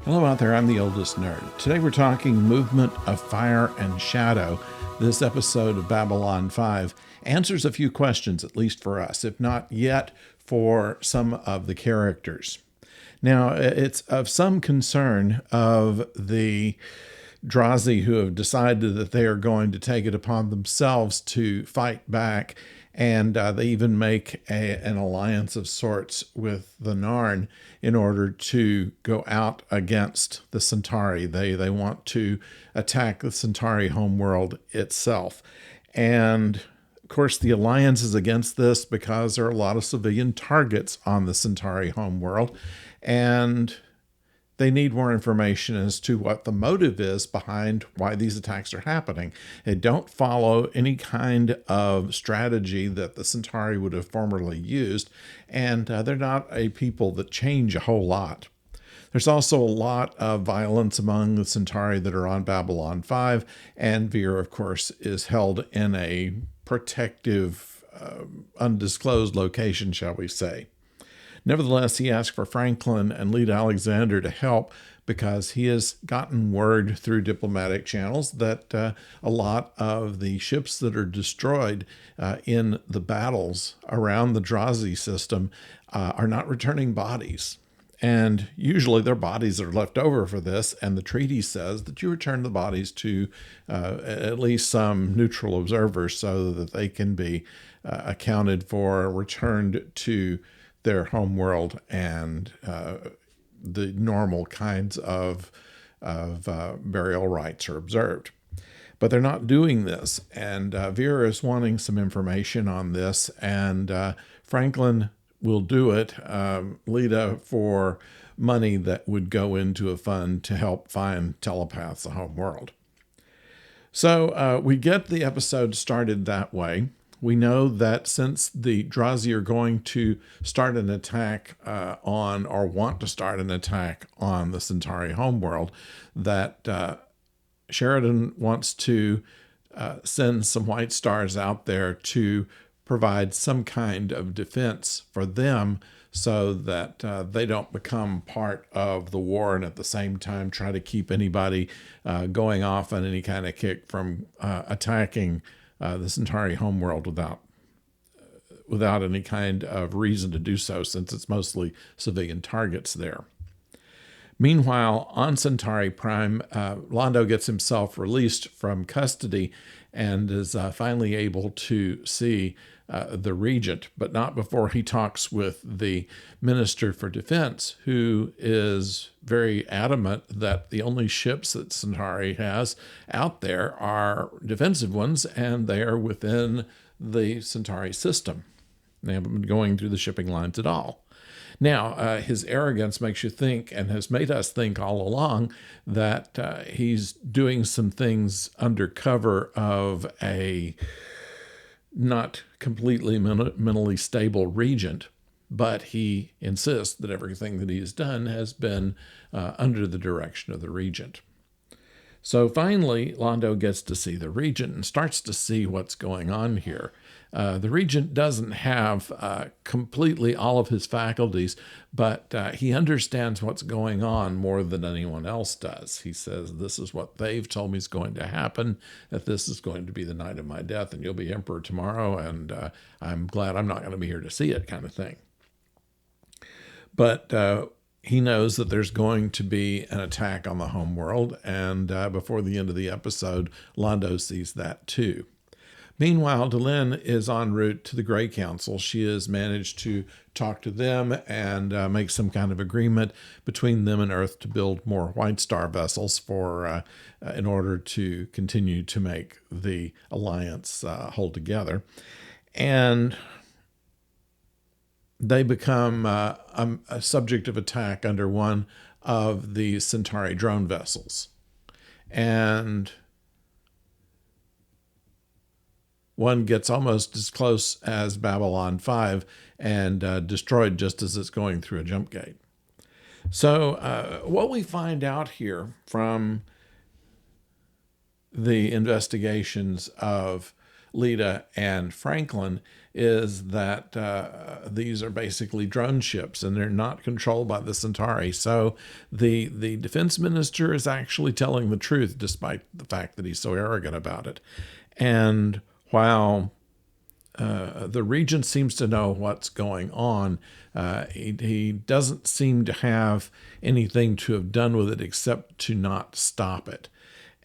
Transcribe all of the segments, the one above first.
Hello out there, I'm the oldest nerd. Today we're talking Movement of Fire and Shadow. This episode of Babylon 5 answers a few questions, at least for us, if not yet for some of the characters. Now, it's of some concern of the Drazi who have decided that they are going to take it upon themselves to fight back, and they even make an alliance of sorts with the Narn in order to go out against the Centauri. They want to attack the Centauri homeworld itself. And of course, the alliance is against this because there are a lot of civilian targets on the Centauri homeworld, and they need more information as to what the motive is behind why these attacks are happening. They don't follow any kind of strategy that the Centauri would have formerly used, and they're not a people that change a whole lot. There's also a lot of violence among the Centauri that are on Babylon 5, and Vir, of course, is held in a protective, undisclosed location, shall we say. Nevertheless, he asked for Franklin and Leda Alexander to help because he has gotten word through diplomatic channels that a lot of the ships that are destroyed in the battles around the Drazi system are not returning bodies. And usually their bodies are left over for this, and the treaty says that you return the bodies to at least some neutral observers so that they can be accounted for, returned to their homeworld, and the normal kinds of burial rites are observed. But they're not doing this, and Vir is wanting some information on this, and Franklin will do it, Leda, for money that would go into a fund to help find telepaths the homeworld. So we get the episode started that way. We know that since the Drazi are going to start an attack on, or want to start an attack on the Centauri homeworld, that Sheridan wants to send some White Stars out there to provide some kind of defense for them so that they don't become part of the war and at the same time try to keep anybody going off on any kind of kick from attacking the Centauri homeworld without any kind of reason to do so, since it's mostly civilian targets there. Meanwhile, on Centauri Prime, Londo gets himself released from custody and is finally able to see the regent, but not before he talks with the Minister for Defense, who is very adamant that the only ships that Centauri has out there are defensive ones, and they are within the Centauri system. They haven't been going through the shipping lines at all. Now, his arrogance makes you think, and has made us think all along, that he's doing some things under cover of a not completely mentally stable regent, but he insists that everything that he has done has been under the direction of the regent. So finally, Londo gets to see the regent and starts to see what's going on here. The regent doesn't have completely all of his faculties, but he understands what's going on more than anyone else does. He says, this is what they've told me is going to happen, that this is going to be the night of my death, and you'll be emperor tomorrow, and I'm glad I'm not going to be here to see it, kind of thing. But he knows that there's going to be an attack on the homeworld, and before the end of the episode, Londo sees that too. Meanwhile, Delenn is en route to the Grey Council. She has managed to talk to them and make some kind of agreement between them and Earth to build more White Star vessels for in order to continue to make the alliance hold together. And they become a subject of attack under one of the Centauri drone vessels. And one gets almost as close as Babylon 5 and destroyed just as it's going through a jump gate. So what we find out here from the investigations of Leda and Franklin is that these are basically drone ships and they're not controlled by the Centauri. So the defense minister is actually telling the truth, despite the fact that he's so arrogant about it. And while the regent seems to know what's going on, he doesn't seem to have anything to have done with it except to not stop it.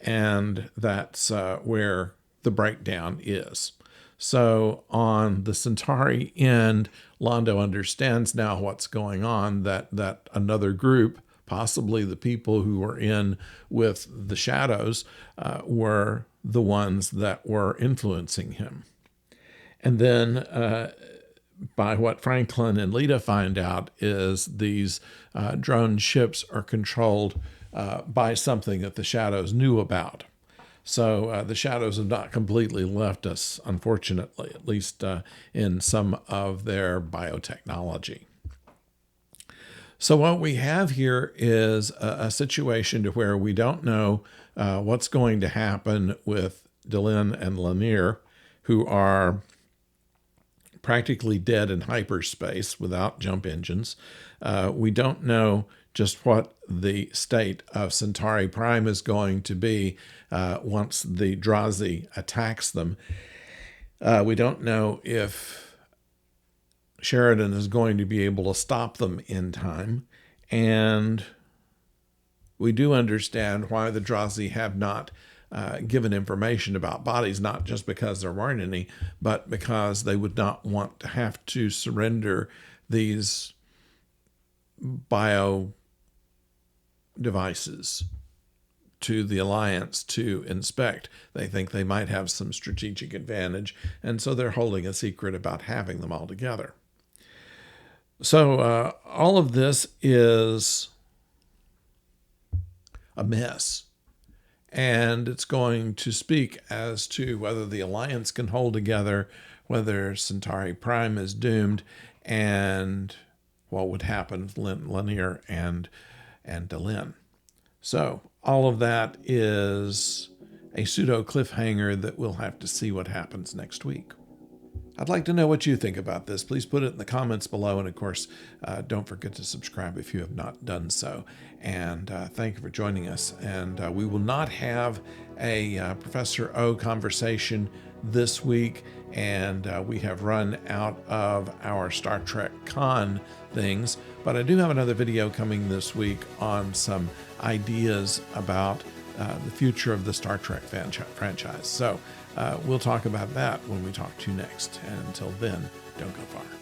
And that's where the breakdown is. So on the Centauri end, Londo understands now what's going on, that another group, possibly the people who were in with the shadows, were the ones that were influencing him. And then by what Franklin and Leda find out is these drone ships are controlled by something that the shadows knew about. So the shadows have not completely left us, unfortunately, at least in some of their biotechnology. So what we have here is a situation to where we don't know what's going to happen with Delenn and Lennier, who are practically dead in hyperspace without jump engines. We don't know just what the state of Centauri Prime is going to be once the Drazi attacks them. We don't know if Sheridan is going to be able to stop them in time. And we do understand why the Drazi have not given information about bodies, not just because there weren't any, but because they would not want to have to surrender these bio devices to the Alliance to inspect. They think they might have some strategic advantage, and so they're holding a secret about having them all together. So all of this is a mess, and it's going to speak as to whether the Alliance can hold together, whether Centauri Prime is doomed, and what would happen with Lennier and Delenn. So all of that is a pseudo cliffhanger that we'll have to see what happens next week. I'd like to know what you think about this. Please put it in the comments below. And of course, don't forget to subscribe if you have not done so. And thank you for joining us. And we will not have a Professor O conversation this week. And we have run out of our Star Trek Con things. But I do have another video coming this week on some ideas about the future of the Star Trek franchise. So we'll talk about that when we talk to you next. And until then, don't go far.